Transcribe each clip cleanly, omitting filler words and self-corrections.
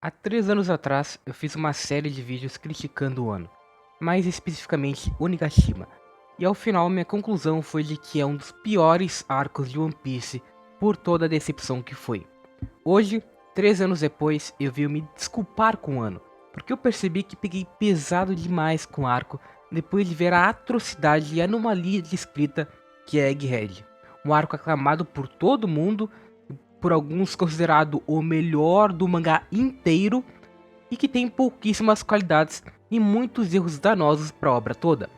Há 3 anos atrás, eu fiz uma série de vídeos criticando o ano, mais especificamente Onigashima, e ao final minha conclusão foi de que é um dos piores arcos de One Piece por toda a decepção que foi. Hoje, 3 anos depois, eu vim me desculpar com o ano, porque eu percebi que peguei pesado demais com o arco depois de ver a atrocidade e anomalia de escrita que é Egghead. Um arco aclamado por todo mundo, por alguns considerado o melhor do mangá inteiro e que tem pouquíssimas qualidades e muitos erros danosos para a obra toda.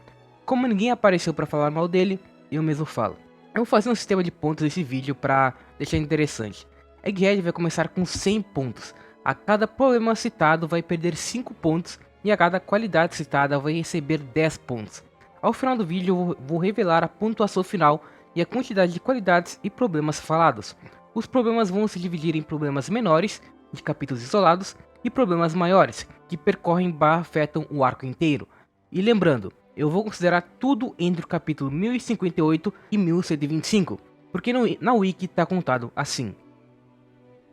Como ninguém apareceu para falar mal dele, eu mesmo falo. Eu vou fazer um sistema de pontos nesse vídeo para deixar interessante. Egghead vai começar com 100 pontos. A cada problema citado vai perder 5 pontos e a cada qualidade citada vai receber 10 pontos. Ao final do vídeo eu vou revelar a pontuação final e a quantidade de qualidades e problemas falados. Os problemas vão se dividir em problemas menores, de capítulos isolados, e problemas maiores, que percorrem / afetam o arco inteiro. E lembrando, eu vou considerar tudo entre o capítulo 1058 e 1125, porque na wiki está contado assim.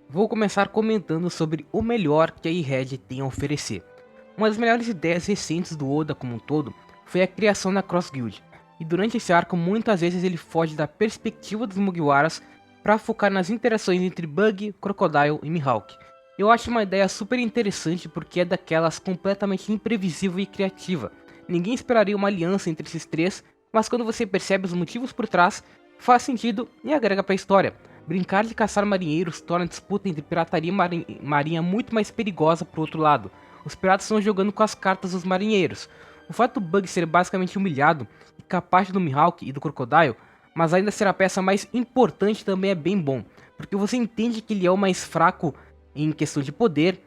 Vou começar comentando sobre o melhor que a Egghead tem a oferecer. Uma das melhores ideias recentes do Oda como um todo foi a criação da Cross Guild, e durante esse arco muitas vezes ele foge da perspectiva dos Mugiwaras para focar nas interações entre Bug, Crocodile e Mihawk. Eu acho uma ideia super interessante porque é daquelas completamente imprevisível e criativa. Ninguém esperaria uma aliança entre esses três, mas quando você percebe os motivos por trás, faz sentido e agrega para a história. Brincar de caçar marinheiros torna a disputa entre pirataria e marinha muito mais perigosa por outro lado. Os piratas estão jogando com as cartas dos marinheiros. O fato do Bug ser basicamente humilhado e capaz do Mihawk e do Crocodile, mas ainda ser a peça mais importante também é bem bom, porque você entende que ele é o mais fraco em questão de poder,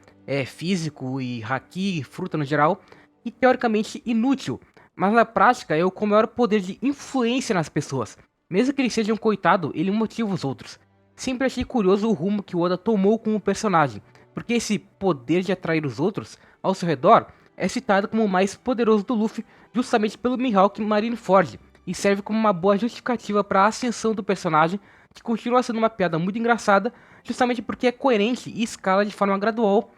físico e haki, fruta no geral, e teoricamente inútil, mas na prática é o com maior poder de influência nas pessoas. Mesmo que ele seja um coitado, ele motiva os outros. Sempre achei curioso o rumo que o Oda tomou com o personagem, porque esse poder de atrair os outros ao seu redor é citado como o mais poderoso do Luffy justamente pelo Mihawk Marineford, e serve como uma boa justificativa para a ascensão do personagem, que continua sendo uma piada muito engraçada, justamente porque é coerente e escala de forma gradual,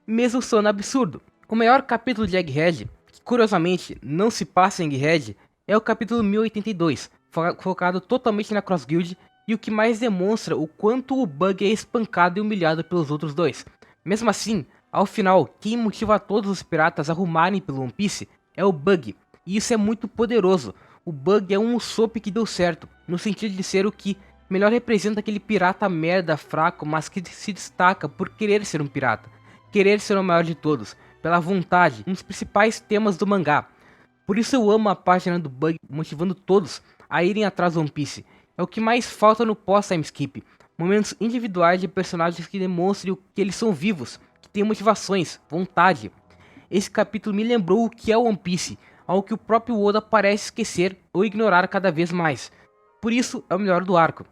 mesmo soando absurdo. O maior capítulo de Egghead, que curiosamente não se passa em Egghead, é o capítulo 1082, focado totalmente na Cross Guild, e o que mais demonstra o quanto o Bug é espancado e humilhado pelos outros dois. Mesmo assim, ao final, quem motiva todos os piratas a rumarem pelo One Piece é o Bug, e isso é muito poderoso. O Bug é um Usopp que deu certo, no sentido de ser o que melhor representa aquele pirata merda fraco, mas que se destaca por querer ser um pirata, querer ser o maior de todos, pela vontade, um dos principais temas do mangá. Por isso eu amo a página do Bug motivando todos a irem atrás do One Piece. É o que mais falta no pós-time skip, momentos individuais de personagens que demonstrem que eles são vivos, que têm motivações, vontade. Esse capítulo me lembrou o que é o One Piece, algo que o próprio Oda parece esquecer ou ignorar cada vez mais. Por isso é o melhor do arco.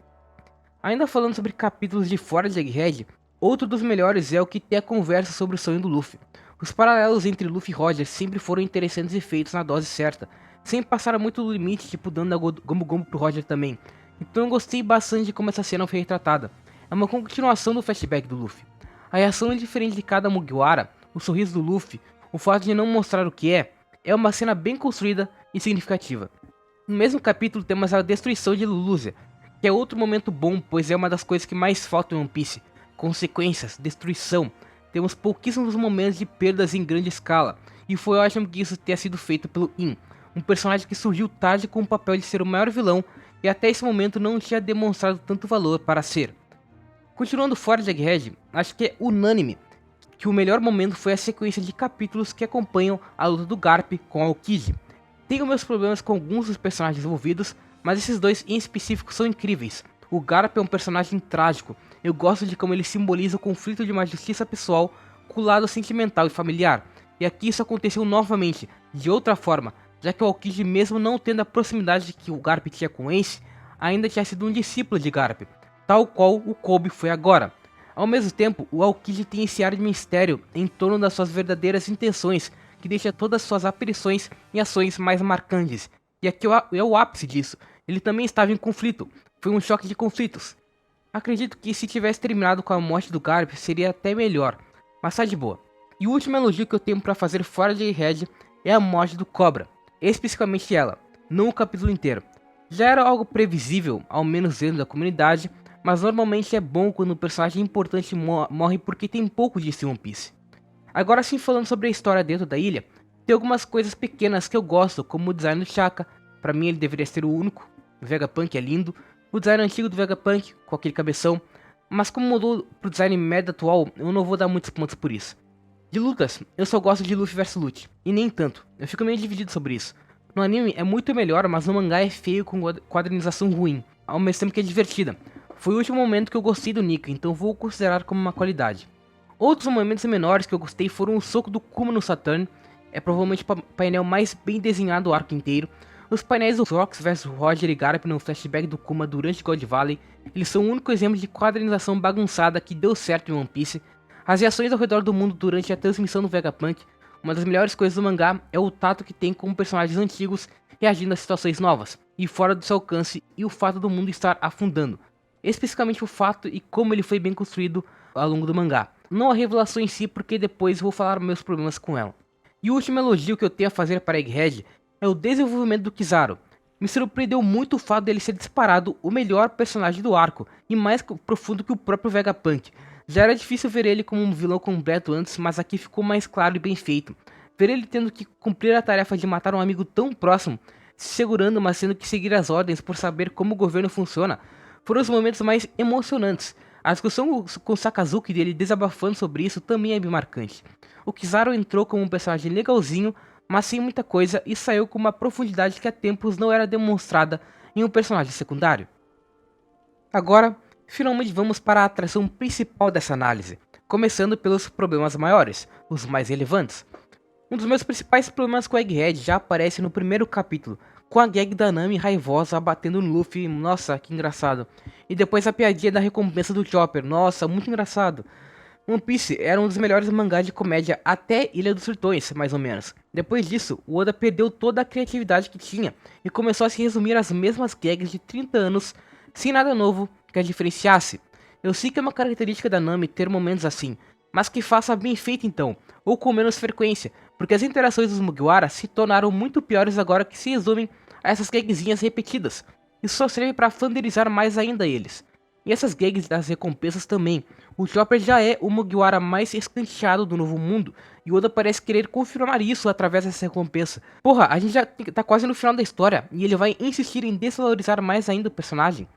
Ainda falando sobre capítulos de fora de Egghead, outro dos melhores é o que tem a conversa sobre o sonho do Luffy. Os paralelos entre Luffy e Roger sempre foram interessantes e feitos na dose certa, sem passar muito do limite, tipo dando a Gomu Gomu pro Roger também. Então eu gostei bastante de como essa cena foi retratada. É uma continuação do flashback do Luffy. A reação é diferente de cada Mugiwara, o sorriso do Luffy, o fato de não mostrar o que é uma cena bem construída e significativa. No mesmo capítulo temos a destruição de Lulusia, que é outro momento bom, pois é uma das coisas que mais faltam em One Piece. Consequências, destruição. Temos pouquíssimos momentos de perdas em grande escala, e foi ótimo que isso tenha sido feito pelo In, um personagem que surgiu tarde com o papel de ser o maior vilão e até esse momento não tinha demonstrado tanto valor para ser. Continuando fora de Egghead, acho que é unânime que o melhor momento foi a sequência de capítulos que acompanham a luta do Garp com Aokiji. Tenho meus problemas com alguns dos personagens envolvidos, mas esses dois em específico são incríveis. O Garp é um personagem trágico, eu gosto de como ele simboliza o conflito de uma justiça pessoal com o lado sentimental e familiar, e aqui isso aconteceu novamente, de outra forma, já que o Aokiji, mesmo não tendo a proximidade que o Garp tinha com Ace, ainda tinha sido um discípulo de Garp, tal qual o Kobe foi agora. Ao mesmo tempo, o Aokiji tem esse ar de mistério em torno das suas verdadeiras intenções, que deixa todas suas aparições e ações mais marcantes. E aqui é o ápice disso. Ele também estava em conflito. Foi um choque de conflitos. Acredito que se tivesse terminado com a morte do Garp seria até melhor. mas tá de boa. E o último elogio que eu tenho pra fazer fora de Egghead é a morte do Cobra, especificamente ela, não o capítulo inteiro. Já era algo previsível, ao menos dentro da comunidade, mas normalmente é bom quando um personagem importante morre porque tem pouco disso em One Piece. Agora sim, falando sobre a história dentro da ilha, tem algumas coisas pequenas que eu gosto, como o design do Chaka. Pra mim ele deveria ser o único. O Vegapunk é lindo. O design antigo do Vegapunk, com aquele cabeção. Mas como mudou pro design médio atual, eu não vou dar muitos pontos por isso. De lutas, eu só gosto de Luffy vs Luffy, e nem tanto. Eu fico meio dividido sobre isso. No anime é muito melhor, mas no mangá é feio com quadrinização ruim, ao mesmo tempo que é divertida. Foi o último momento que eu gostei do Nika, então vou considerar como uma qualidade. Outros momentos menores que eu gostei foram o soco do Kuma no Saturn, é provavelmente o painel mais bem desenhado do arco inteiro. Os painéis do Rox vs Roger e Garp no flashback do Kuma durante God Valley, eles são o único exemplo de quadrinização bagunçada que deu certo em One Piece. As reações ao redor do mundo durante a transmissão do Vegapunk, uma das melhores coisas do mangá é o tato que tem com personagens antigos reagindo a situações novas, e fora do seu alcance, e o fato do mundo estar afundando. Especificamente o fato e como ele foi bem construído ao longo do mangá. Não a revelação em si, porque depois vou falar meus problemas com ela. E o último elogio que eu tenho a fazer para Egghead é o desenvolvimento do Kizaru. Me surpreendeu muito o fato dele ser disparado o melhor personagem do arco, e mais profundo que o próprio Vegapunk. Já era difícil ver ele como um vilão completo antes, mas aqui ficou mais claro e bem feito. Ver ele tendo que cumprir a tarefa de matar um amigo tão próximo, se segurando mas tendo que seguir as ordens por saber como o governo funciona, foram os momentos mais emocionantes. A discussão com o Sakazuki dele desabafando sobre isso também é bem marcante. O Kizaru entrou como um personagem legalzinho, mas sem muita coisa, e saiu com uma profundidade que há tempos não era demonstrada em um personagem secundário. Agora, finalmente vamos para a atração principal dessa análise, começando pelos problemas maiores, os mais relevantes. Um dos meus principais problemas com Egghead já aparece no primeiro capítulo, com a gag da Nami raivosa batendo no Luffy, nossa, que engraçado. E depois a piadinha da recompensa do Chopper, nossa, muito engraçado. One Piece era um dos melhores mangás de comédia até Ilha dos Tritões, mais ou menos. Depois disso, o Oda perdeu toda a criatividade que tinha e começou a se resumir às mesmas gags de 30 anos, sem nada novo que a diferenciasse. Eu sei que é uma característica da Nami ter momentos assim, mas que faça bem feito então, ou com menos frequência, porque as interações dos Mugiwara se tornaram muito piores agora que se resumem a essas gagzinhas repetidas. Isso só serve para fanderizar mais ainda eles. E essas gags das recompensas também. O Chopper já é o Mugiwara mais escanteado do Novo Mundo, e Oda parece querer confirmar isso através dessa recompensa. Porra, a gente já tá quase no final da história, e ele vai insistir em desvalorizar mais ainda o personagem.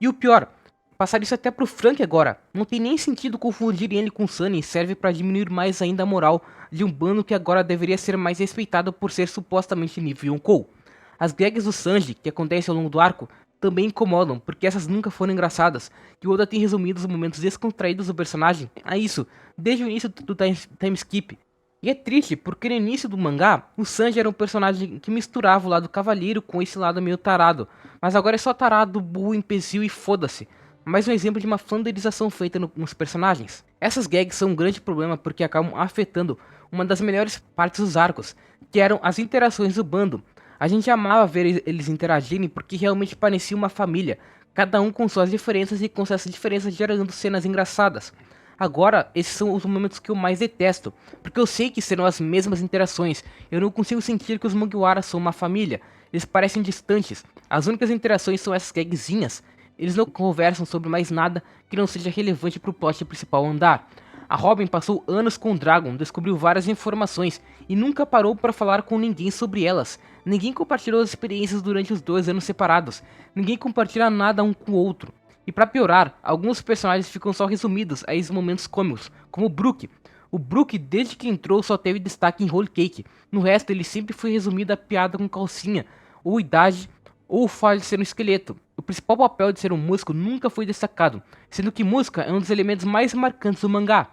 E o pior, passar isso até pro Frank agora. Não tem nem sentido confundir ele com Sunny, serve para diminuir mais ainda a moral de um bando que agora deveria ser mais respeitado por ser supostamente nível Yonkou. As gags do Sanji, que acontecem ao longo do arco, também incomodam, porque essas nunca foram engraçadas, e Oda tem resumido os momentos descontraídos do personagem a isso, desde o início do time skip. E é triste, porque no início do mangá, o Sanji era um personagem que misturava o lado cavaleiro com esse lado meio tarado, mas agora é só tarado, burro, imbecil e foda-se. Mais um exemplo de uma flanderização feita nos personagens. Essas gags são um grande problema porque acabam afetando uma das melhores partes dos arcos, que eram as interações do bando. A gente amava ver eles interagirem porque realmente parecia uma família, cada um com suas diferenças e com essas diferenças gerando cenas engraçadas. Agora, esses são os momentos que eu mais detesto, porque eu sei que serão as mesmas interações, eu não consigo sentir que os Mugiwara são uma família, eles parecem distantes, as únicas interações são essas gagzinhas, eles não conversam sobre mais nada que não seja relevante para o plot principal andar. A Robin passou anos com o Dragon, descobriu várias informações e nunca parou para falar com ninguém sobre elas. Ninguém compartilhou as experiências durante os 2 anos separados. Ninguém compartilha nada um com o outro. E para piorar, alguns personagens ficam só resumidos a esses momentos cômicos, como o Brook. O Brook, desde que entrou, só teve destaque em Whole Cake. No resto, ele sempre foi resumido a piada com calcinha, ou idade, ou o fato de ser um esqueleto. O principal papel de ser um músico nunca foi destacado, sendo que música é um dos elementos mais marcantes do mangá.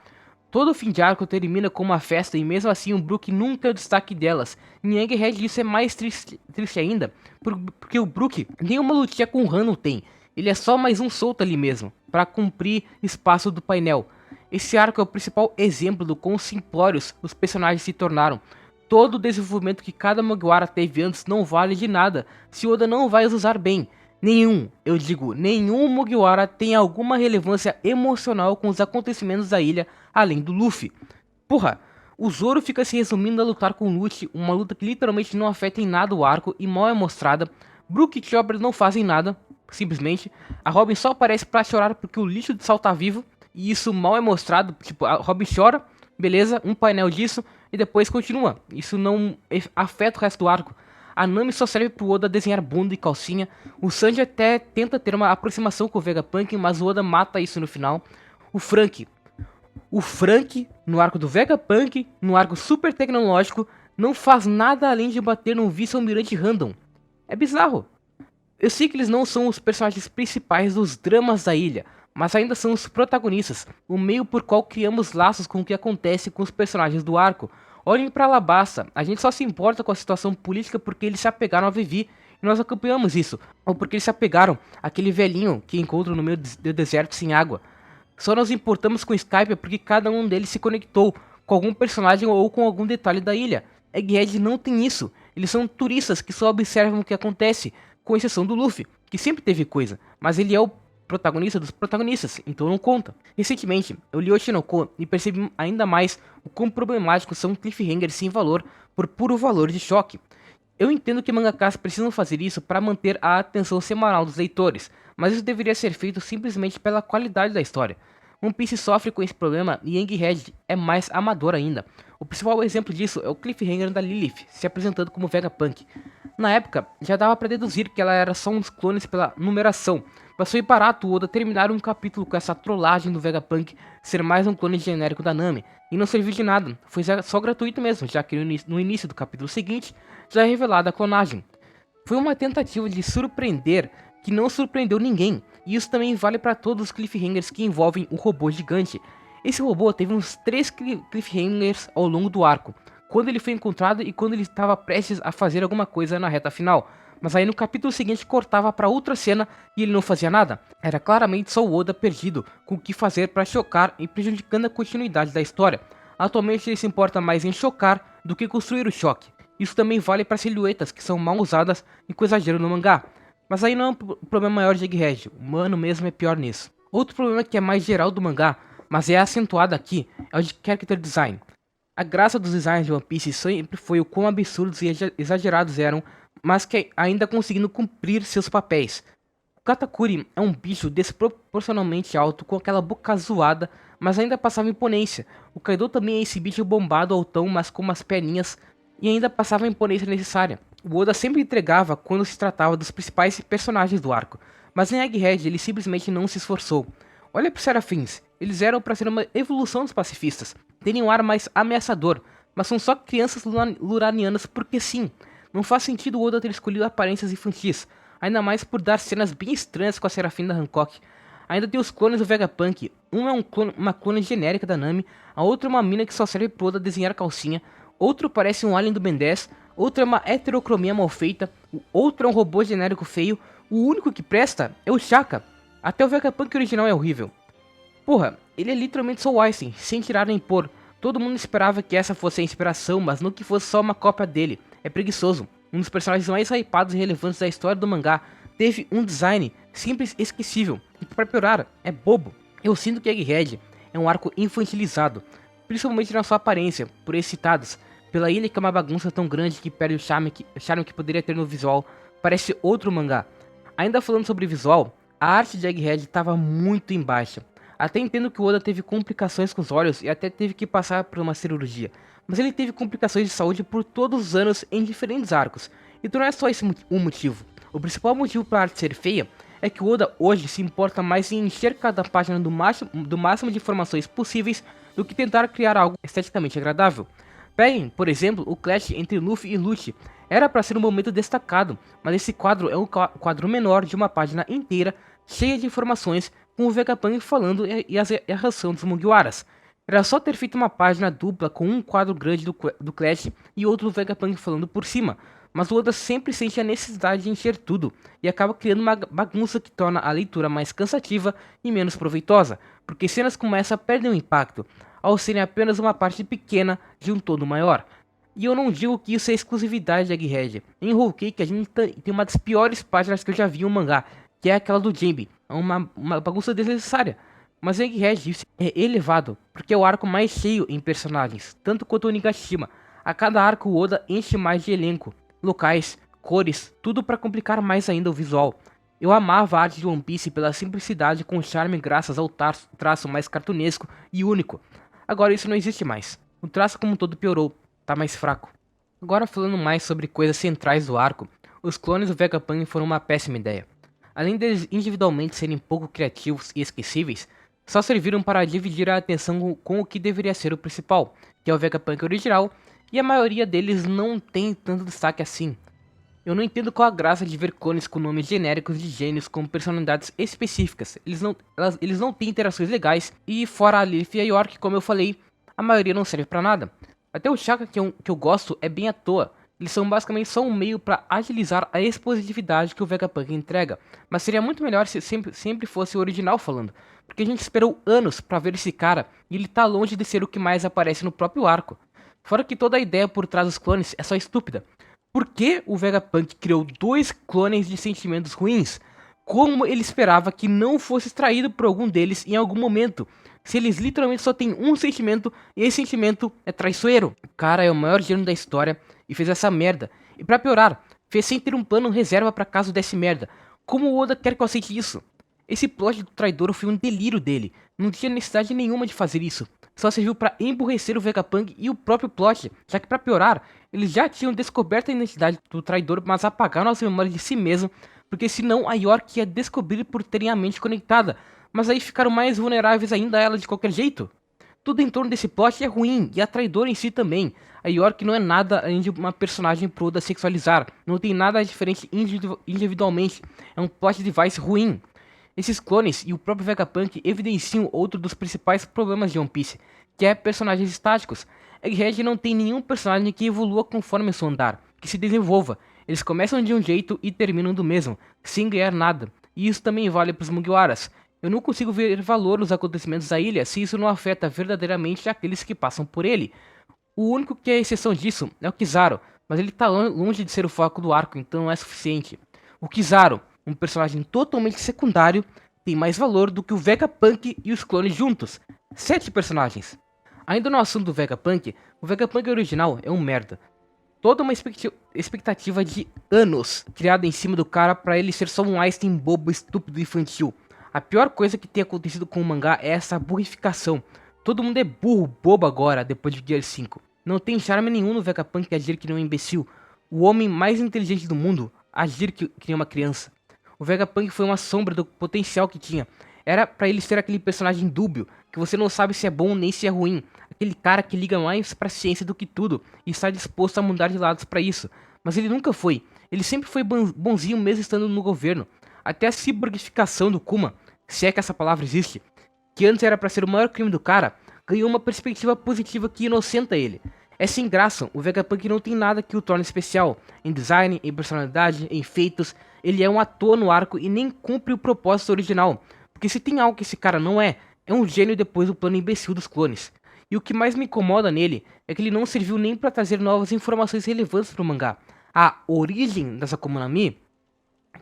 Todo fim de arco termina com uma festa e mesmo assim o Brook nunca é o destaque delas. Em Egghead isso é mais triste ainda, porque o Brook nem uma lutinha com o Hanno tem. Ele é só mais um solto ali mesmo, para cumprir espaço do painel. Esse arco é o principal exemplo do quão simplórios os personagens se tornaram. Todo o desenvolvimento que cada Mugiwara teve antes não vale de nada se Oda não vai os usar bem. Nenhum Mugiwara tem alguma relevância emocional com os acontecimentos da ilha, além do Luffy. Porra, o Zoro fica se resumindo a lutar com o Luffy, uma luta que literalmente não afeta em nada o arco e mal é mostrada. Brook e Chopper não fazem nada, simplesmente. A Robin só aparece pra chorar porque o lixo de Sal tá vivo, e isso mal é mostrado. Tipo, a Robin chora, beleza, um painel disso, e depois continua. Isso não afeta o resto do arco. A Nami só serve pro Oda desenhar bunda e calcinha. O Sanji até tenta ter uma aproximação com o Vegapunk, mas o Oda mata isso no final. O Frank, no arco do Vegapunk, no arco super tecnológico, não faz nada além de bater num vice-almirante random. É bizarro. Eu sei que eles não são os personagens principais dos dramas da ilha, mas ainda são os protagonistas, o meio por qual criamos laços com o que acontece com os personagens do arco. Olhem pra Alabasta, a gente só se importa com a situação política porque eles se apegaram a Vivi, e nós acompanhamos isso, ou porque eles se apegaram àquele velhinho que encontram no meio do deserto sem água. Só nos importamos com o Skype porque cada um deles se conectou com algum personagem ou com algum detalhe da ilha. Egghead não tem isso, eles são turistas que só observam o que acontece, com exceção do Luffy, que sempre teve coisa, mas ele é o protagonista dos protagonistas, então não conta. Recentemente, eu li Oshinoko e percebi ainda mais o quão problemáticos são cliffhangers sem valor por puro valor de choque. Eu entendo que mangakas precisam fazer isso para manter a atenção semanal dos leitores, mas isso deveria ser feito simplesmente pela qualidade da história. One Piece sofre com esse problema e Egghead é mais amador ainda. O principal exemplo disso é o cliffhanger da Lilith se apresentando como Vegapunk. Na época, já dava para deduzir que ela era só um dos clones pela numeração, mas foi barato o Oda terminar um capítulo com essa trollagem do Vegapunk ser mais um clone genérico da Nami, e não serviu de nada, foi só gratuito mesmo, já que no início do capítulo seguinte já é revelada a clonagem. Foi uma tentativa de surpreender que não surpreendeu ninguém, e isso também vale para todos os cliffhangers que envolvem o robô gigante. Esse robô teve uns 3 cliffhangers ao longo do arco, quando ele foi encontrado e quando ele estava prestes a fazer alguma coisa na reta final. Mas aí no capítulo seguinte cortava para outra cena e ele não fazia nada. Era claramente só o Oda perdido com o que fazer para chocar e prejudicando a continuidade da história. Atualmente ele se importa mais em chocar do que construir o choque. Isso também vale para silhuetas que são mal usadas e com exagero no mangá. Mas aí não é um problema maior de Egghead, o humano mesmo é pior nisso. Outro problema que é mais geral do mangá, mas é acentuado aqui, é o de character design. A graça dos designs de One Piece sempre foi o quão absurdos e exagerados eram, mas que ainda conseguindo cumprir seus papéis. O Katakuri é um bicho desproporcionalmente alto, com aquela boca zoada, mas ainda passava imponência. O Kaido também é esse bicho bombado altão, mas com umas perninhas, e ainda passava a imponência necessária. O Oda sempre entregava quando se tratava dos principais personagens do arco, mas em Egghead ele simplesmente não se esforçou. Olha para os Serafins, eles eram para ser uma evolução dos pacifistas, terem um ar mais ameaçador, mas são só crianças luranianas porque sim. Não faz sentido o Oda ter escolhido aparências infantis, ainda mais por dar cenas bem estranhas com a Serafina Hancock. Ainda tem os clones do Vegapunk, um é uma clone genérica da Nami, a outra é uma mina que só serve pro Oda desenhar calcinha, outro parece um alien do Ben 10, outro é uma heterocromia mal feita, o outro é um robô genérico feio, o único que presta é o Shaka. Até o Vegapunk original é horrível. Porra, ele é literalmente Soul Einstein, sem tirar nem pôr. Todo mundo esperava que essa fosse a inspiração, mas não que fosse só uma cópia dele. É preguiçoso. Um dos personagens mais hypados e relevantes da história do mangá teve um design simples e esquecível. E pra piorar, é bobo. Eu sinto que Egghead é um arco infantilizado, principalmente na sua aparência, por esses citados. Pela ilha que é uma bagunça tão grande que perde o charme que poderia ter no visual, parece outro mangá. Ainda falando sobre visual, a arte de Egghead estava muito em baixa. Até entendo que o Oda teve complicações com os olhos e até teve que passar por uma cirurgia, mas ele teve complicações de saúde por todos os anos em diferentes arcos. Então não é só esse o motivo. O principal motivo para a arte ser feia é que o Oda hoje se importa mais em encher cada página do máximo de informações possíveis do que tentar criar algo esteticamente agradável. Peguem, por exemplo, o clash entre Luffy e Lucci. Era para ser um momento destacado, mas esse quadro é um quadro menor de uma página inteira, cheia de informações, com o Vegapunk falando e a reação dos Mugiwaras. Era só ter feito uma página dupla com um quadro grande do Clash e outro do Vegapunk falando por cima, mas o Oda sempre sente a necessidade de encher tudo, e acaba criando uma bagunça que torna a leitura mais cansativa e menos proveitosa, porque cenas como essa perdem o impacto, ao serem apenas uma parte pequena de um todo maior. E eu não digo que isso é exclusividade de Egghead. Em Whole Cake a gente tem uma das piores páginas que eu já vi em um mangá, que é aquela do Jamie. É uma bagunça desnecessária. Mas Egghead isso é elevado, porque é o arco mais cheio em personagens, tanto quanto o Onigashima. A cada arco o Oda enche mais de elenco, locais, cores, tudo para complicar mais ainda o visual. Eu amava a arte de One Piece pela simplicidade com charme graças ao traço mais cartunesco e único. Agora isso não existe mais. O traço como um todo piorou, tá mais fraco. Agora falando mais sobre coisas centrais do arco, os clones do Vegapunk foram uma péssima ideia. Além deles individualmente serem pouco criativos e esquecíveis, só serviram para dividir a atenção com o que deveria ser o principal, que é o Vegapunk original, e a maioria deles não tem tanto destaque assim. Eu não entendo qual a graça de ver clones com nomes genéricos de gênios com personalidades específicas. Eles não têm interações legais, e fora a Lilith e a York, como eu falei, a maioria não serve pra nada. Até o Shaka que eu gosto é bem à toa. Eles são basicamente só um meio para agilizar a expositividade que o Vegapunk entrega, mas seria muito melhor se sempre fosse o original falando, porque a gente esperou anos pra ver esse cara e ele tá longe de ser o que mais aparece no próprio arco. Fora que toda a ideia por trás dos clones é só estúpida. Por que o Vegapunk criou dois clones de sentimentos ruins? Como ele esperava que não fosse extraído por algum deles em algum momento? Se eles literalmente só têm um sentimento e esse sentimento é traiçoeiro. O cara é o maior gênio da história e fez essa merda. E pra piorar, fez sem ter um plano reserva pra caso desse merda. Como o Oda quer que eu aceite isso? Esse plot do traidor foi um delírio dele. Não tinha necessidade nenhuma de fazer isso. Só serviu pra emburrecer o Vegapunk e o próprio plot, já que pra piorar, eles já tinham descoberto a identidade do traidor, mas apagaram as memórias de si mesmo, porque senão a York ia descobrir por terem a mente conectada, mas aí ficaram mais vulneráveis ainda a ela de qualquer jeito. Tudo em torno desse plot é ruim, e a traidora em si também. A York não é nada além de uma personagem pro Oda sexualizar, não tem nada diferente individualmente, é um plot device ruim. Esses clones e o próprio Vegapunk evidenciam outro dos principais problemas de One Piece, que é personagens estáticos. Egghead não tem nenhum personagem que evolua conforme seu andar, que se desenvolva. Eles começam de um jeito e terminam do mesmo, sem ganhar nada. E isso também vale para os Mugiwaras. Eu não consigo ver valor nos acontecimentos da ilha se isso não afeta verdadeiramente aqueles que passam por ele. O único que é exceção disso é o Kizaru, mas ele tá longe de ser o foco do arco, então não é suficiente. O Kizaru, um personagem totalmente secundário, tem mais valor do que o Vegapunk e os clones juntos. 7 personagens. Ainda no assunto do Vegapunk, o Vegapunk original é um merda. Toda uma expectativa de anos criada em cima do cara pra ele ser só um Einstein bobo, estúpido e infantil. A pior coisa que tem acontecido com o mangá é essa burrificação. Todo mundo é burro, bobo agora, depois de Gear 5. Não tem charme nenhum no Vegapunk agir que nem um imbecil. O homem mais inteligente do mundo agir que nem uma criança. O Vegapunk foi uma sombra do potencial que tinha. Era pra ele ser aquele personagem dúbio, que você não sabe se é bom nem se é ruim. Aquele cara que liga mais pra ciência do que tudo e está disposto a mudar de lados pra isso. Mas ele nunca foi. Ele sempre foi bonzinho mesmo estando no governo. Até a ciborgificação do Kuma, se é que essa palavra existe, que antes era pra ser o maior crime do cara, ganhou uma perspectiva positiva que inocenta ele. É sem graça, o Vegapunk não tem nada que o torne especial. Em design, em personalidade, em feitos, ele é um ator no arco e nem cumpre o propósito original. Porque se tem algo que esse cara não é um gênio depois do plano imbecil dos clones. E o que mais me incomoda nele é que ele não serviu nem pra trazer novas informações relevantes pro mangá. A origem dessa Akuma no Mi,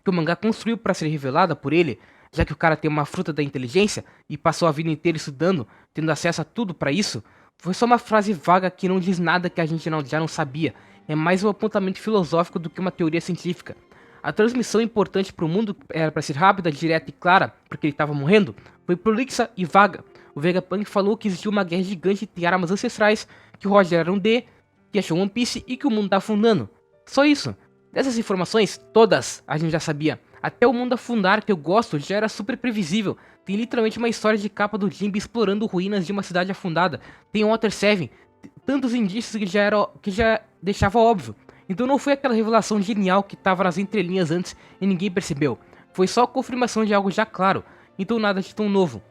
que o mangá construiu pra ser revelada por ele, já que o cara tem uma fruta da inteligência e passou a vida inteira estudando, tendo acesso a tudo pra isso, foi só uma frase vaga que não diz nada que a gente já não sabia. É mais um apontamento filosófico do que uma teoria científica. A transmissão importante para o mundo era para ser rápida, direta e clara, porque ele estava morrendo, foi prolixa e vaga. O Vegapunk falou que existiu uma guerra gigante de armas ancestrais, que o Roger era um D, que achou One Piece e que o mundo está afundando. Só isso. Dessas informações, todas a gente já sabia. Até o mundo afundar, que eu gosto, já era super previsível. Tem literalmente uma história de capa do Jinbe explorando ruínas de uma cidade afundada. Tem Water 7, tantos indícios que já deixava óbvio. Então não foi aquela revelação genial que estava nas entrelinhas antes e ninguém percebeu. Foi só a confirmação de algo já claro, então nada de tão novo.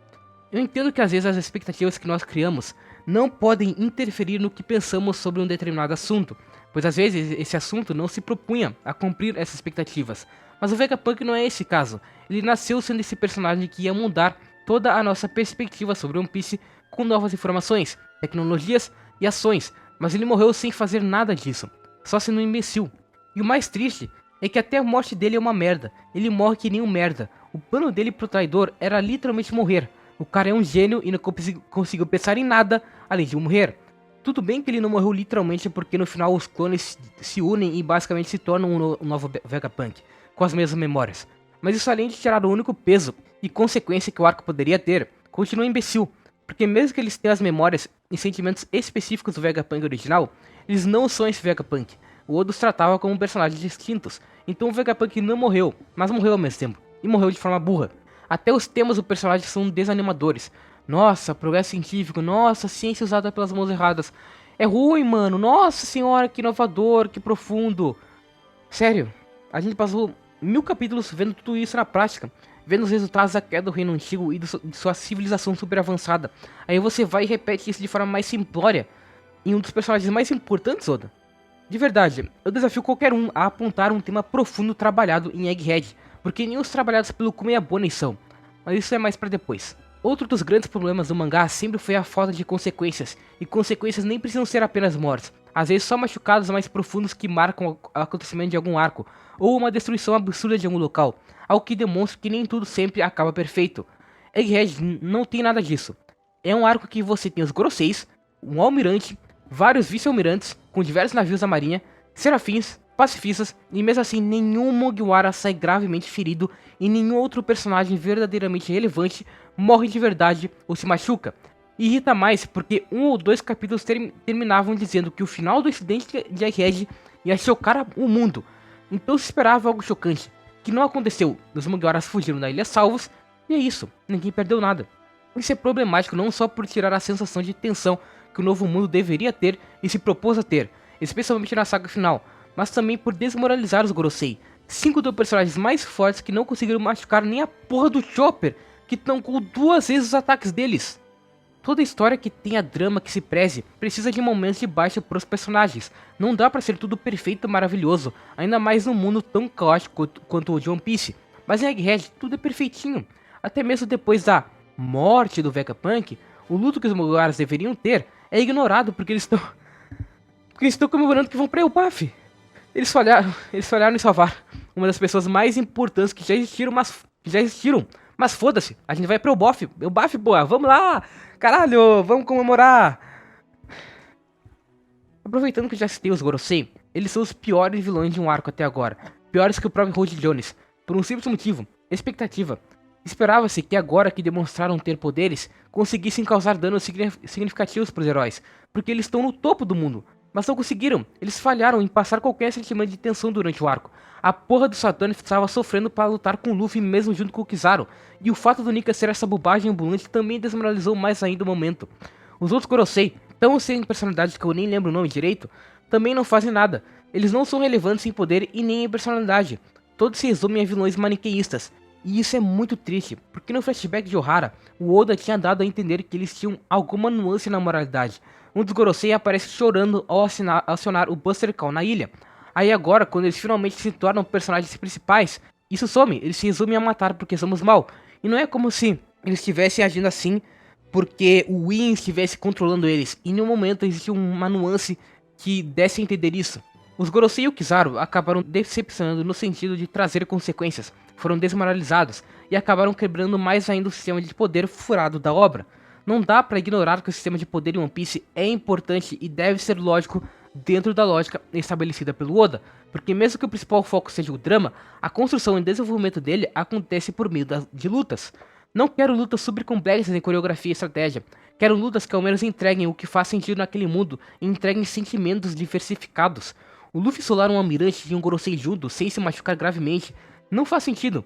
Eu entendo que às vezes as expectativas que nós criamos não podem interferir no que pensamos sobre um determinado assunto, pois às vezes esse assunto não se propunha a cumprir essas expectativas. Mas o Vegapunk não é esse caso. Ele nasceu sendo esse personagem que ia mudar toda a nossa perspectiva sobre One Piece com novas informações, tecnologias e ações, mas ele morreu sem fazer nada disso, só sendo um imbecil. E o mais triste é que até a morte dele é uma merda. Ele morre que nem um merda. O plano dele pro traidor era literalmente morrer. O cara é um gênio e não conseguiu pensar em nada além de morrer. Tudo bem que ele não morreu literalmente porque no final os clones se unem e basicamente se tornam um novo Vegapunk, com as mesmas memórias. Mas isso, além de tirar o único peso e consequência que o arco poderia ter, continua imbecil. Porque mesmo que eles tenham as memórias e sentimentos específicos do Vegapunk original, eles não são esse Vegapunk. O Oda os tratava como personagens distintos, então o Vegapunk não morreu, mas morreu ao mesmo tempo, e morreu de forma burra. Até os temas do personagem são desanimadores. Nossa, progresso científico, nossa, ciência usada pelas mãos erradas. É ruim, mano, nossa senhora, que inovador, que profundo. Sério, a gente passou 1000 capítulos vendo tudo isso na prática, vendo os resultados da queda do reino antigo e de sua civilização super avançada. Aí você vai e repete isso de forma mais simplória em um dos personagens mais importantes, Oda. De verdade, eu desafio qualquer um a apontar um tema profundo trabalhado em Egghead, porque nem os trabalhados pelo Kuma e a Bonnie são, mas isso é mais pra depois. Outro dos grandes problemas do mangá sempre foi a falta de consequências, e consequências nem precisam ser apenas mortes, às vezes só machucados mais profundos que marcam o acontecimento de algum arco, ou uma destruição absurda de algum local, algo que demonstra que nem tudo sempre acaba perfeito. Egghead não tem nada disso. É um arco que você tem os Goroseis, um almirante, vários vice-almirantes com diversos navios da marinha, serafins, pacifistas, e mesmo assim nenhum Mugiwara sai gravemente ferido e nenhum outro personagem verdadeiramente relevante morre de verdade ou se machuca. E irrita mais porque um ou dois capítulos terminavam dizendo que o final do incidente de Egghead ia chocar o mundo. Então se esperava algo chocante, que não aconteceu. Os Mugiwaras fugiram da ilha salvos, e é isso, ninguém perdeu nada. Isso é problemático não só por tirar a sensação de tensão que o novo mundo deveria ter e se propôs a ter, especialmente na saga final, mas também por desmoralizar os Gorosei, 5 dos personagens mais fortes que não conseguiram machucar nem a porra do Chopper, que tancou 2 vezes os ataques deles. Toda história que tenha drama que se preze precisa de momentos de baixa pros personagens. Não dá pra ser tudo perfeito e maravilhoso, ainda mais num mundo tão caótico quanto o de One Piece. Mas em Egghead tudo é perfeitinho. Até mesmo depois da morte do Vegapunk, o luto que os Mugiwaras deveriam ter é ignorado porque eles estão comemorando que vão pra Elbaf. Eles falharam em salvar uma das pessoas mais importantes que já existiram, mas foda-se, a gente vai pro Elbaf, boa, vamos lá, caralho, vamos comemorar. Aproveitando que já citei os Gorosei, eles são os piores vilões de um arco até agora, piores que o próprio Road Jones, por um simples motivo, expectativa. Esperava-se que agora que demonstraram ter poderes, conseguissem causar danos significativos para os heróis, porque eles estão no topo do mundo. Mas não conseguiram, eles falharam em passar qualquer sentimento de tensão durante o arco. A porra do Saturn estava sofrendo para lutar com o Luffy mesmo junto com o Kizaru, e o fato do Nika ser essa bobagem ambulante também desmoralizou mais ainda o momento. Os outros Gorosei, tão sem personalidade que eu nem lembro o nome direito, também não fazem nada. Eles não são relevantes em poder e nem em personalidade. Todos se resumem a vilões maniqueístas. E isso é muito triste, porque no flashback de Ohara, o Oda tinha dado a entender que eles tinham alguma nuance na moralidade. Um dos Gorosei aparece chorando ao acionar o Buster Call na ilha. Aí agora, quando eles finalmente se tornam personagens principais, isso some, eles se resumem a matar porque somos mal. E não é como se eles estivessem agindo assim porque o Win estivesse controlando eles. Em nenhum momento existe uma nuance que desse a entender isso. Os Gorosei e o Kizaru acabaram decepcionando no sentido de trazer consequências, foram desmoralizados e acabaram quebrando mais ainda o sistema de poder furado da obra. Não dá pra ignorar que o sistema de poder em One Piece é importante e deve ser lógico dentro da lógica estabelecida pelo Oda, porque mesmo que o principal foco seja o drama, a construção e desenvolvimento dele acontece por meio de lutas. Não quero lutas super complexas em coreografia e estratégia, quero lutas que ao menos entreguem o que faz sentido naquele mundo e entreguem sentimentos diversificados. O Luffy solar um almirante e um Gorosei juntos sem se machucar gravemente não faz sentido.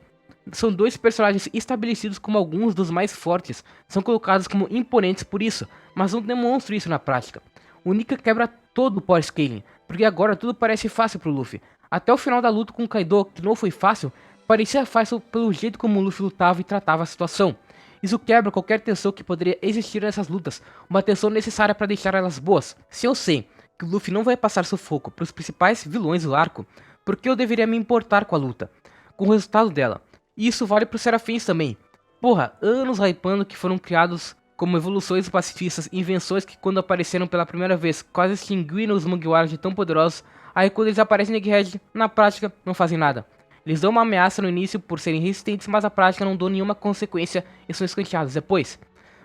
São dois personagens estabelecidos como alguns dos mais fortes, são colocados como imponentes por isso, mas não demonstram isso na prática. O Nika quebra todo o power scaling, porque agora tudo parece fácil pro Luffy. Até o final da luta com o Kaido, que não foi fácil, parecia fácil pelo jeito como o Luffy lutava e tratava a situação. Isso quebra qualquer tensão que poderia existir nessas lutas, uma tensão necessária para deixar elas boas. Se eu sei que o Luffy não vai passar sufoco para os principais vilões do arco, por que eu deveria me importar com a luta? Com o resultado dela. E isso vale para os serafins também. Porra, anos hypando que foram criados como evoluções pacifistas, invenções que quando apareceram pela primeira vez quase extinguiram os Mugiwaras de tão poderosos, aí quando eles aparecem em Egghead, na prática não fazem nada. Eles dão uma ameaça no início por serem resistentes, mas a prática não dão nenhuma consequência e são escanteados depois.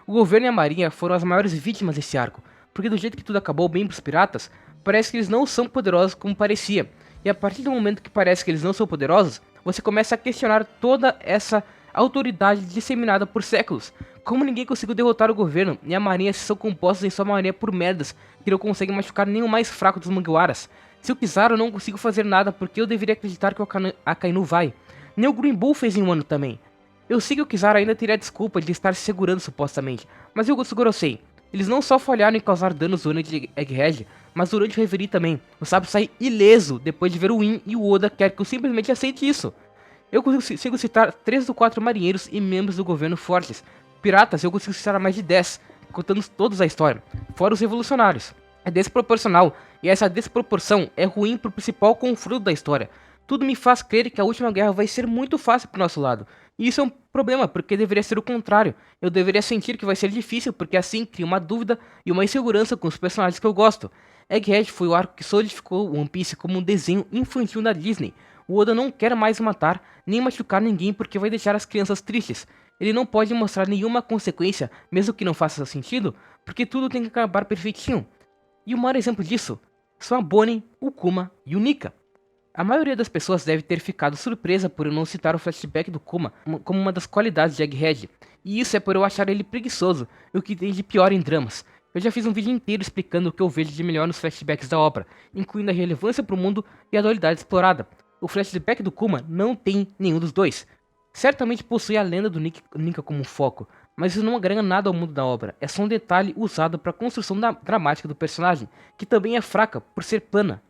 O governo e a marinha foram as maiores vítimas desse arco, porque do jeito que tudo acabou bem pros piratas, parece que eles não são poderosos como parecia. E a partir do momento que parece que eles não são poderosos, você começa a questionar toda essa autoridade disseminada por séculos. Como ninguém conseguiu derrotar o governo e a marinha se são compostos em sua maioria por merdas que não conseguem machucar nem o mais fraco dos Mugiwaras. Se eu quiser eu não consigo fazer nada porque eu deveria acreditar que o Akainu vai. Nem o Green Bull fez em um ano também. Eu sei que o Kizaru ainda teria a desculpa de estar se segurando supostamente, mas eu Gorosei. Eles não só falharam em causar danos durante Egghead, mas durante o Reverie também. O Sabo sai ileso depois de ver o Win e o Oda quer que eu simplesmente aceite isso. Eu consigo citar 3 dos 4 marinheiros e membros do governo fortes. Piratas eu consigo citar mais de 10, contando todos a história, fora os revolucionários. É desproporcional, e essa desproporção é ruim pro principal confronto da história. Tudo me faz crer que a última guerra vai ser muito fácil pro nosso lado. E isso é um problema, porque deveria ser o contrário. Eu deveria sentir que vai ser difícil, porque assim cria uma dúvida e uma insegurança com os personagens que eu gosto. Egghead foi o arco que solidificou One Piece como um desenho infantil da Disney. O Oda não quer mais matar, nem machucar ninguém porque vai deixar as crianças tristes. Ele não pode mostrar nenhuma consequência, mesmo que não faça sentido, porque tudo tem que acabar perfeitinho. E o maior exemplo disso são a Bonnie, o Kuma e o Nika. A maioria das pessoas deve ter ficado surpresa por eu não citar o flashback do Kuma como uma das qualidades de Egghead, e isso é por eu achar ele preguiçoso e o que tem de pior em dramas. Eu já fiz um vídeo inteiro explicando o que eu vejo de melhor nos flashbacks da obra, incluindo a relevância para o mundo e a dualidade explorada. O flashback do Kuma não tem nenhum dos dois. Certamente possui a lenda do Nika como foco, mas isso não agrega nada ao mundo da obra, é só um detalhe usado para a construção dramática do personagem, que também é fraca por ser plana.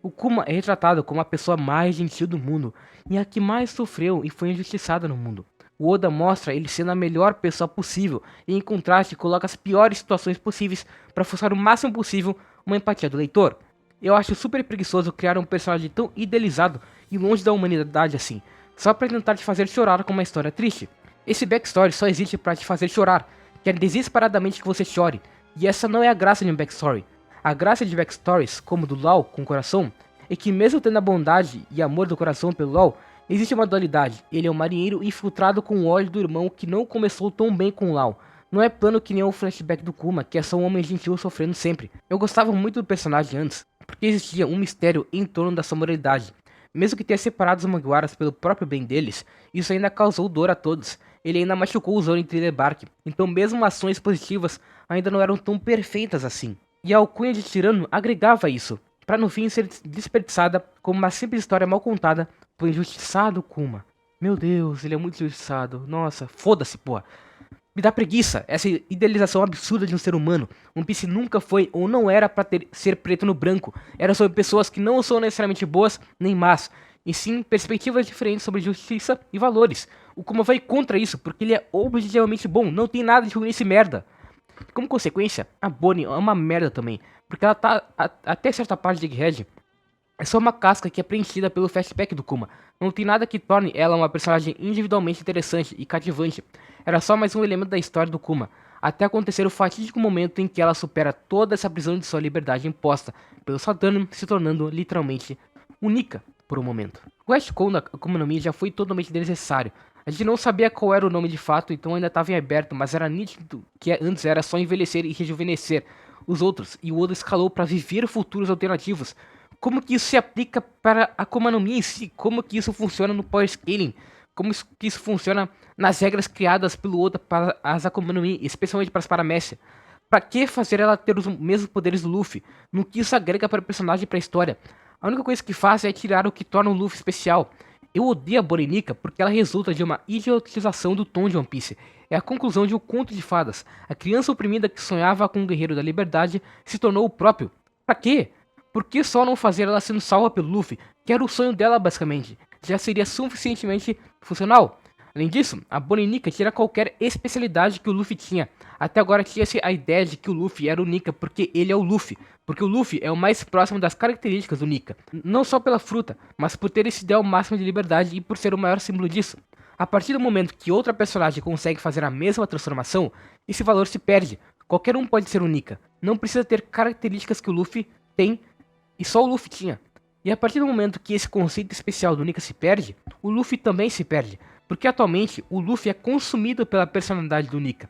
O Kuma é retratado como a pessoa mais gentil do mundo, e a que mais sofreu e foi injustiçada no mundo. O Oda mostra ele sendo a melhor pessoa possível, e em contraste coloca as piores situações possíveis para forçar o máximo possível uma empatia do leitor. Eu acho super preguiçoso criar um personagem tão idealizado e longe da humanidade assim, só para tentar te fazer chorar com uma história triste. Esse backstory só existe para te fazer chorar, quer desesperadamente que você chore, e essa não é a graça de um backstory. A graça de backstories, como do Law com o coração, é que mesmo tendo a bondade e amor do coração pelo Law, existe uma dualidade. Ele é um marinheiro infiltrado com o ódio do irmão que não começou tão bem com o Law. Não é plano que nem o flashback do Kuma, que é só um homem gentil sofrendo sempre. Eu gostava muito do personagem antes, porque existia um mistério em torno da sua moralidade. Mesmo que tenha separado os Mugiwaras pelo próprio bem deles, isso ainda causou dor a todos. Ele ainda machucou o Zoro em Thriller Bark, então mesmo ações positivas ainda não eram tão perfeitas assim. E a alcunha de tirano agregava isso, para no fim ser desperdiçada como uma simples história mal contada por injustiçado Kuma. Meu Deus, ele é muito injustiçado. Nossa, foda-se, porra. Me dá preguiça, essa idealização absurda de um ser humano. One Piece nunca foi ou não era pra ser preto no branco. Era sobre pessoas que não são necessariamente boas nem más, e sim perspectivas diferentes sobre justiça e valores. O Kuma vai contra isso, porque ele é objetivamente bom, não tem nada de ruim nesse merda. Como consequência, a Bonnie é uma merda também, porque ela tá, até certa parte de Egghead, é só uma casca que é preenchida pelo flashback do Kuma. Não tem nada que torne ela uma personagem individualmente interessante e cativante. Era só mais um elemento da história do Kuma, até acontecer o fatídico momento em que ela supera toda essa prisão de sua liberdade imposta pelo Saturno, se tornando literalmente única por um momento. O retcon da Akuma no Mi já foi totalmente desnecessário. A gente não sabia qual era o nome de fato, então ainda estava em aberto, mas era nítido que antes era só envelhecer e rejuvenescer os outros, e o Oda escalou para viver futuros alternativos. Como que isso se aplica para a Akuma no Mi em si? Como que isso funciona no Power Scaling? Como que isso funciona nas regras criadas pelo Oda para as Akuma no Mi, especialmente para as Paramécia? Pra que fazer ela ter os mesmos poderes do Luffy? No que isso agrega para o personagem e para a história? A única coisa que faz é tirar o que torna o Luffy especial. Eu odeio a Bonnie Nika porque ela resulta de uma idiotização do tom de One Piece. É a conclusão de um conto de fadas. A criança oprimida que sonhava com o guerreiro da liberdade se tornou o próprio. Pra quê? Por que só não fazer ela sendo salva pelo Luffy, que era o sonho dela basicamente? Já seria suficientemente funcional. Além disso, a Bonnie Nika tira qualquer especialidade que o Luffy tinha. Até agora tinha-se a ideia de que o Luffy era o Nika porque ele é o Luffy. Porque o Luffy é o mais próximo das características do Nika. Não só pela fruta, mas por ter esse ideal máximo de liberdade e por ser o maior símbolo disso. A partir do momento que outra personagem consegue fazer a mesma transformação, esse valor se perde. Qualquer um pode ser o Nika. Não precisa ter características que o Luffy tem e só o Luffy tinha. E a partir do momento que esse conceito especial do Nika se perde, o Luffy também se perde, porque atualmente o Luffy é consumido pela personalidade do Nika.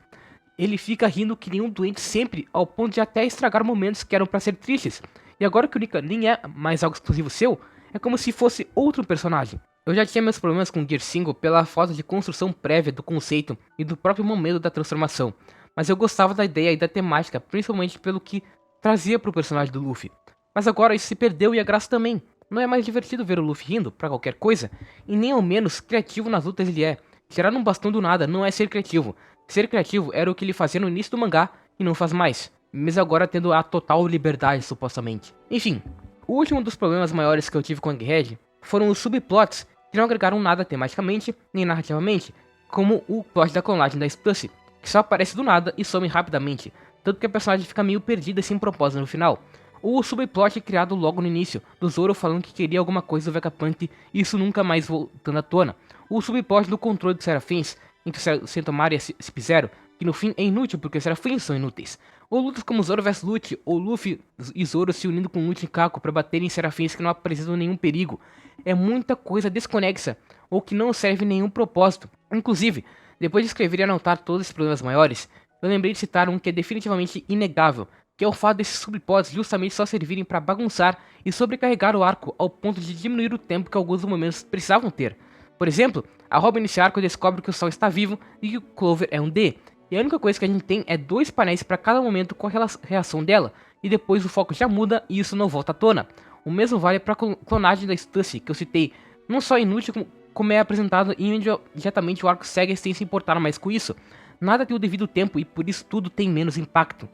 Ele fica rindo que nem um doente sempre, ao ponto de até estragar momentos que eram pra ser tristes. E agora que o Nika nem é mais algo exclusivo seu, é como se fosse outro personagem. Eu já tinha meus problemas com Gear 5 pela falta de construção prévia do conceito e do próprio momento da transformação, mas eu gostava da ideia e da temática, principalmente pelo que trazia pro personagem do Luffy. Mas agora isso se perdeu e a graça também. Não é mais divertido ver o Luffy rindo pra qualquer coisa, e nem ao menos criativo nas lutas ele é. Tirar um bastão do nada não é ser criativo. Ser criativo era o que ele fazia no início do mangá e não faz mais, mesmo agora tendo a total liberdade supostamente. Enfim, o último dos problemas maiores que eu tive com Egghead foram os subplots que não agregaram nada tematicamente nem narrativamente, como o plot da clonagem da Stussy, que só aparece do nada e some rapidamente, tanto que a personagem fica meio perdida e sem propósito no final. Ou o subplot criado logo no início, do Zoro falando que queria alguma coisa do Vegapunk e isso nunca mais voltando à tona. Ou o subplot do controle dos Serafins, entre Sentomaru e Sub-Zero, que no fim é inútil porque os Serafins são inúteis. Ou lutas como Zoro vs Lute, ou Luffy e Zoro se unindo com Lute e Kako para baterem em Serafins que não apresentam nenhum perigo. É muita coisa desconexa, ou que não serve nenhum propósito. Inclusive, depois de escrever e anotar todos esses problemas maiores, eu lembrei de citar um que é definitivamente inegável, que é o fato desses subplots justamente só servirem para bagunçar e sobrecarregar o arco ao ponto de diminuir o tempo que alguns momentos precisavam ter. Por exemplo, a Robin nesse arco descobre que o Sol está vivo e que o Clover é um D, e a única coisa que a gente tem é 2 painéis para cada momento com a reação dela, e depois o foco já muda e isso não volta à tona. O mesmo vale para a clonagem da Stussy, que eu citei, não só inútil como é apresentado e imediatamente o arco segue sem se importar mais com isso. Nada tem o devido tempo e por isso tudo tem menos impacto.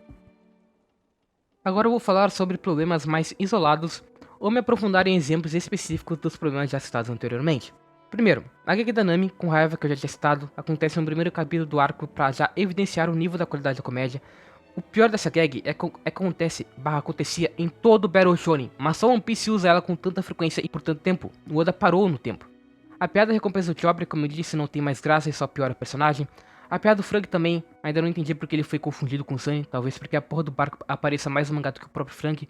Agora eu vou falar sobre problemas mais isolados ou me aprofundar em exemplos específicos dos problemas já citados anteriormente. Primeiro, a gag da Nami, com raiva que eu já tinha citado, acontece no primeiro capítulo do arco para já evidenciar o nível da qualidade da comédia. O pior dessa gag é que acontecia em todo o Battle Shonen, mas só One Piece usa ela com tanta frequência e por tanto tempo. O Oda parou no tempo. A piada da recompensa do Chopper, como eu disse, não tem mais graça e só piora o personagem. A piada do Frank também, ainda não entendi porque ele foi confundido com o Sunny, talvez porque a porra do barco apareça mais no mangá do que o próprio Frank.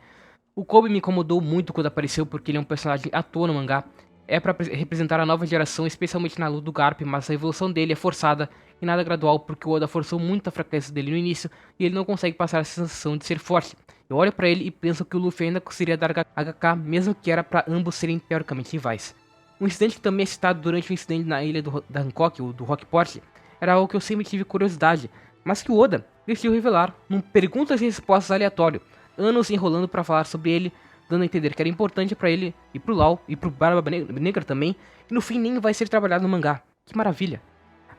O Kobe me incomodou muito quando apareceu porque ele é um personagem à toa no mangá. É para representar a nova geração, especialmente na luta do Garp, mas a evolução dele é forçada e nada gradual porque o Oda forçou muito a fraqueza dele no início e ele não consegue passar a sensação de ser forte. Eu olho pra ele e penso que o Luffy ainda conseguiria dar HK, mesmo que era para ambos serem teoricamente rivais. Um incidente que também é citado durante o incidente na ilha da Hancock, o do Rockport, era algo que eu sempre tive curiosidade, mas que o Oda decidiu revelar num perguntas e respostas aleatório, anos enrolando para falar sobre ele, dando a entender que era importante para ele e pro Law e pro Barba Negra também, e no fim nem vai ser trabalhado no mangá. Que maravilha!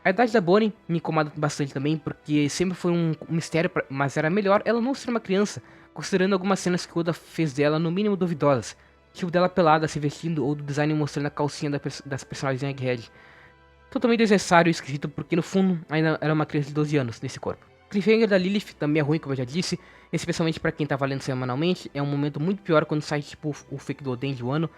A idade da Bonnie me incomoda bastante também, porque sempre foi um mistério, mas era melhor ela não ser uma criança, considerando algumas cenas que o Oda fez dela no mínimo duvidosas, tipo dela pelada se vestindo ou do design mostrando a calcinha das personagens em Egghead. Totalmente desnecessário e esquisito porque no fundo ainda era uma criança de 12 anos nesse corpo. Cliffhanger da Lilith também é ruim, como eu já disse, especialmente pra quem tá valendo semanalmente. É um momento muito pior quando sai tipo o fake do Oden de Wano.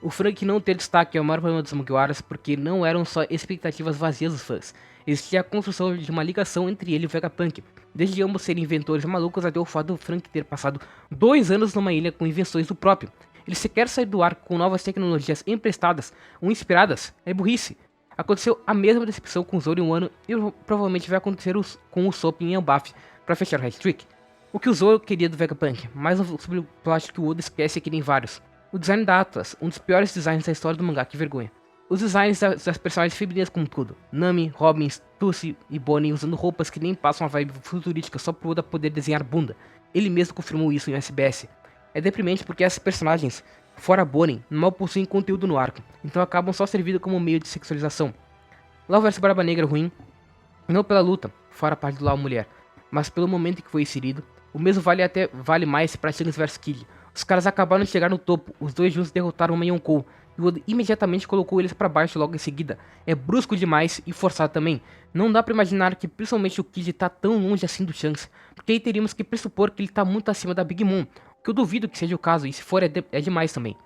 O Frank não ter destaque é o maior problema dos Mugiwaras porque não eram só expectativas vazias dos fãs. Existia a construção de uma ligação entre ele e o Vegapunk, desde ambos serem inventores malucos até o fato do Frank ter passado 2 anos numa ilha com invenções do próprio. Ele sequer sair do arco com novas tecnologias emprestadas ou inspiradas é burrice. Aconteceu a mesma decepção com Zoro em Wano e provavelmente vai acontecer com o Usopp em Elbaf para fechar o hat-trick. O que o Zoro queria do Vegapunk, mais um subplot que o Oda esquece que tem vários. O design da Atlas, um dos piores designs da história do mangá, que vergonha. Os designs das personagens femininas como tudo. Nami, Robin, Stussy e Bonnie usando roupas que nem passam uma vibe futurística só pro Oda poder desenhar bunda. Ele mesmo confirmou isso em SBS. É deprimente porque essas personagens, fora Bonnie, mal possuem conteúdo no arco, então acabam só servindo como meio de sexualização. Law vs Barba Negra ruim, não pela luta, fora a parte do Law mulher, mas pelo momento em que foi inserido. O mesmo vale mais para Shanks vs Kid. Os caras acabaram de chegar no topo, os dois juntos derrotaram uma Yonkou, e o Oda imediatamente colocou eles para baixo logo em seguida. É brusco demais e forçado também. Não dá pra imaginar que principalmente o Kid tá tão longe assim do Shanks, porque aí teríamos que pressupor que ele tá muito acima da Big Mom, que eu duvido que seja o caso, e se for é demais também.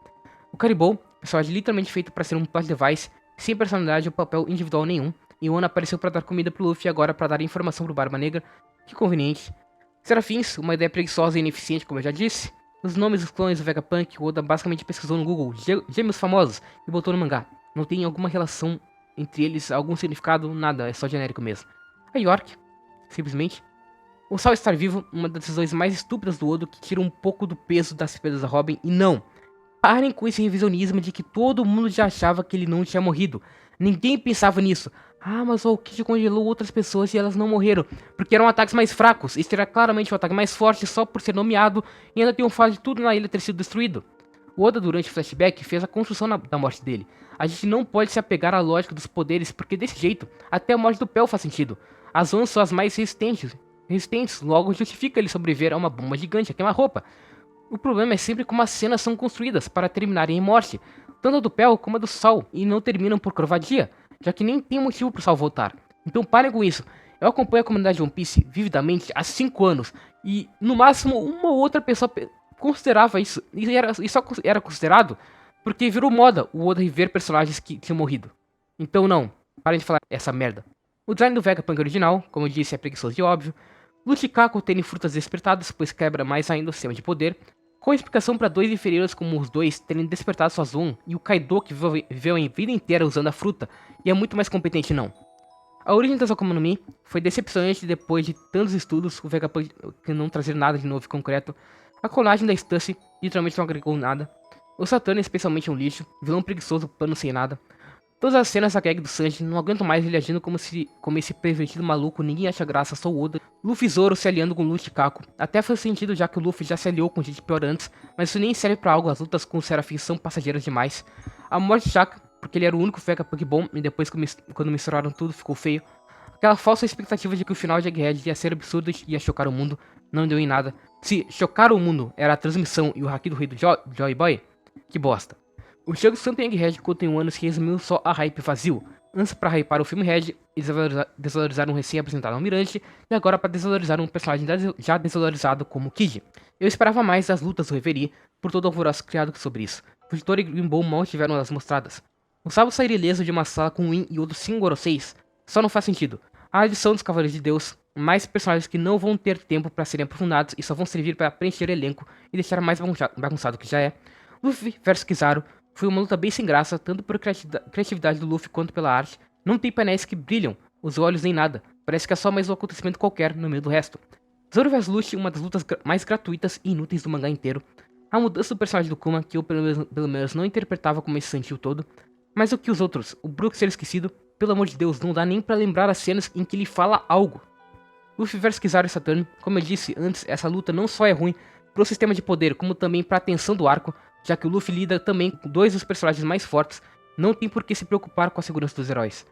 O Caribou, personagem literalmente feito para ser um plot device, sem personalidade ou papel individual nenhum, e o Ono apareceu para dar comida pro Luffy e agora para dar informação pro Barba Negra, que conveniente. Serafins, uma ideia preguiçosa e ineficiente como eu já disse. Os nomes dos clones do Vegapunk, o Oda basicamente pesquisou no Google gêmeos famosos e botou no mangá. Não tem alguma relação entre eles, algum significado, nada, é só genérico mesmo. A York, simplesmente. O Sol estar vivo, uma das decisões mais estúpidas do Oda que tira um pouco do peso das perdas da Robin. E não, parem com esse revisionismo de que todo mundo já achava que ele não tinha morrido. Ninguém pensava nisso. Ah, mas o Kid congelou outras pessoas e elas não morreram, porque eram ataques mais fracos. Este era claramente o ataque mais forte só por ser nomeado e ainda tem um fato de tudo na ilha ter sido destruído. O Oda, durante o flashback, fez a construção da morte dele. A gente não pode se apegar à lógica dos poderes, porque desse jeito, até a morte do Pel faz sentido. As Ons são as mais resistentes, logo justifica ele sobreviver a uma bomba gigante a queima-roupa. O problema é sempre como as cenas são construídas para terminarem em morte, tanto a do Pel como a do Sol, e não terminam por covardia, já que nem tem motivo pro Sol voltar. Então parem com isso. Eu acompanho a comunidade de One Piece vividamente há 5 anos, e no máximo uma ou outra pessoa considerava isso, e só era considerado porque virou moda o Oda rever personagens que tinham morrido. Então não, parem de falar essa merda. O design do Vegapunk original, como eu disse, é preguiçoso e óbvio. Luchikaku tem frutas despertadas, pois quebra mais ainda o sistema de poder, com explicação para dois inferiores como os dois terem despertado sua Zoom, e o Kaido que viveu a vida inteira usando a fruta e é muito mais competente não. A origem das Akuma no Mi foi decepcionante depois de tantos estudos, o Vegapunk não trazer nada de novo e concreto. A clonagem da Stussy literalmente não agregou nada. O Saturn especialmente é um lixo, vilão preguiçoso, pano sem nada. Todas as cenas da gag do Sanji, não aguento mais ele agindo como esse pervertido maluco, ninguém acha graça, só o Oda. Luffy e Zoro se aliando com Luffy e Kako. Até faz sentido já que o Luffy já se aliou com gente pior antes, mas isso nem serve pra algo, as lutas com o Serafim são passageiras demais. A morte de Shaka, porque ele era o único Vegapunk bom, e depois quando misturaram tudo ficou feio. Aquela falsa expectativa de que o final de Egghead ia ser absurdo e ia chocar o mundo, não deu em nada. Se chocar o mundo era a transmissão e o haki do rei do Joy Boy, que bosta. O jogo Santo Egghead contém um ano se resumiu só a hype vazio. Antes para hypar o filme Red, eles desvalorizaram um recém-apresentado almirante, e agora para desvalorizar um personagem já desvalorizado como Kid. Eu esperava mais das lutas do Reverie, por todo o alvoroço criado sobre isso. Fujitora e Grimble mal tiveram as mostradas. O Sabo sair ileso de uma sala com Win e outros 5 Goroseis só não faz sentido. A adição dos Cavaleiros de Deus, mais personagens que não vão ter tempo para serem aprofundados e só vão servir para preencher o elenco e deixar mais bagunçado que já é. Luffy vs Kizaru foi uma luta bem sem graça, tanto por criatividade do Luffy quanto pela arte. Não tem painéis que brilham, os olhos nem nada. Parece que é só mais um acontecimento qualquer no meio do resto. Zoro vs Luffy, uma das lutas mais gratuitas e inúteis do mangá inteiro. A mudança do personagem do Kuma, que eu pelo menos não interpretava como esse sentido todo. Mas o que os outros, o Brook ser esquecido, pelo amor de Deus, não dá nem pra lembrar as cenas em que ele fala algo. Luffy vs Kizaru e Saturn, como eu disse antes, essa luta não só é ruim pro sistema de poder, como também pra tensão do arco, já que o Luffy lida também com dois dos personagens mais fortes, não tem por que se preocupar com a segurança dos heróis.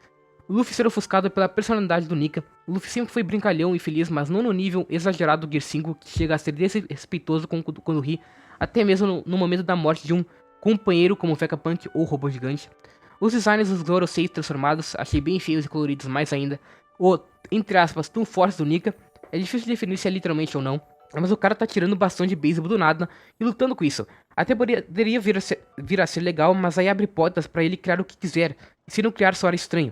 O Luffy ser ofuscado pela personalidade do Nika, o Luffy sempre foi brincalhão e feliz, mas não no nível exagerado do Gear 5, que chega a ser desrespeitoso quando ri, até mesmo no momento da morte de um companheiro como o Vegapunk ou o Robô Gigante. Os designs dos Gorosei transformados, achei bem feios e coloridos mais ainda. O, entre aspas, tão fortes do Nika, é difícil de definir se é literalmente ou não, mas o cara tá tirando bastão de beisebol do nada e lutando com isso. Até poderia vir a ser legal, mas aí abre portas pra ele criar o que quiser, e se não criar soar estranho.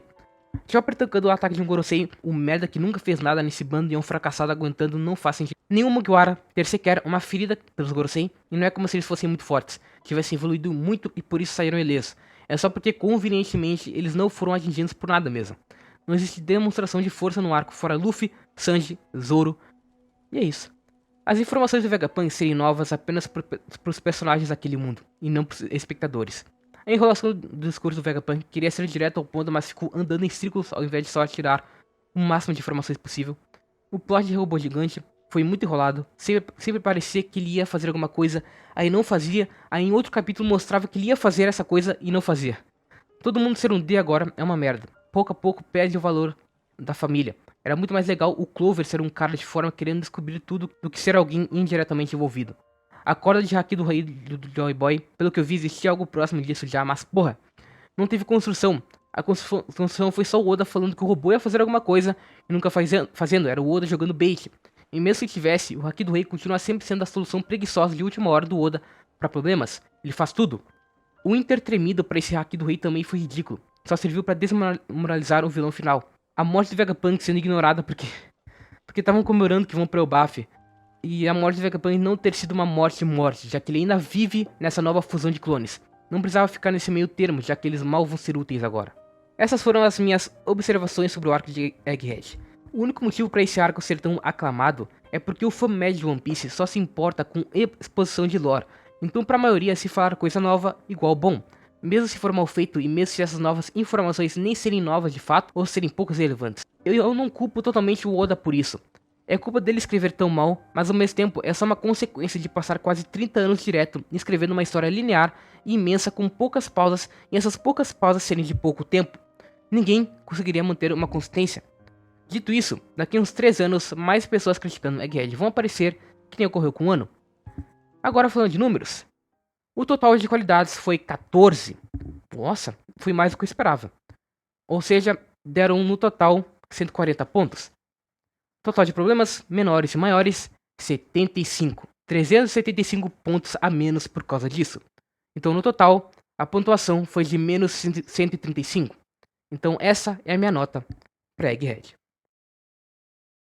Chopper tancando o ataque de um Gorosei, um merda que nunca fez nada nesse bando e é um fracassado aguentando não faz sentido. Nenhum Mugiwara ter sequer uma ferida pelos Gorosei, e não é como se eles fossem muito fortes, tivessem evoluído muito e por isso saíram ilesos. É só porque convenientemente eles não foram atingidos por nada mesmo. Não existe demonstração de força no arco fora Luffy, Sanji, Zoro, e é isso. As informações do Vegapunk serem novas apenas para os personagens daquele mundo, e não para os espectadores. A enrolação do discurso do Vegapunk queria ser direto ao ponto, mas ficou andando em círculos ao invés de só tirar o máximo de informações possível. O plot de Robô Gigante foi muito enrolado, sempre parecia que ele ia fazer alguma coisa, aí não fazia, aí em outro capítulo mostrava que ele ia fazer essa coisa e não fazia. Todo mundo ser um D agora é uma merda, pouco a pouco perde o valor da família. Era muito mais legal o Clover ser um cara de forma querendo descobrir tudo do que ser alguém indiretamente envolvido. A corda de haki do rei do Joy Boy, pelo que eu vi, existia algo próximo disso já, mas porra, não teve construção. A construção foi só o Oda falando que o robô ia fazer alguma coisa e nunca fazendo, era o Oda jogando bait. E mesmo se tivesse, o haki do rei continua sempre sendo a solução preguiçosa de última hora do Oda para problemas. Ele faz tudo. O Inter tremido para esse haki do rei também foi ridículo. Só serviu para desmoralizar o vilão final. A morte do Vegapunk sendo ignorada porque estavam comemorando que vão para o Elbaf. e a morte do Vegapunk não ter sido uma morte, já que ele ainda vive nessa nova fusão de clones. Não precisava ficar nesse meio termo, já que eles mal vão ser úteis agora. Essas foram as minhas observações sobre o arco de Egghead. O único motivo para esse arco ser tão aclamado é porque o fã médio de One Piece só se importa com exposição de lore, então pra maioria se falar coisa nova, igual bom. Mesmo se for mal feito e mesmo se essas novas informações nem serem novas de fato ou serem pouco relevantes. Eu não culpo totalmente o Oda por isso. É culpa dele escrever tão mal, mas ao mesmo tempo é só uma consequência de passar quase 30 anos direto escrevendo uma história linear e imensa com poucas pausas e essas poucas pausas serem de pouco tempo. Ninguém conseguiria manter uma consistência. Dito isso, daqui a uns 3 anos, mais pessoas criticando Egghead vão aparecer, que nem ocorreu com o Ano. Agora falando de números, o total de qualidades foi 14. Nossa, foi mais do que eu esperava. Ou seja, deram no total 140 pontos. Total de problemas menores e maiores, 75. 375 pontos a menos por causa disso. Então no total, a pontuação foi de menos 135. Então essa é a minha nota para Egghead.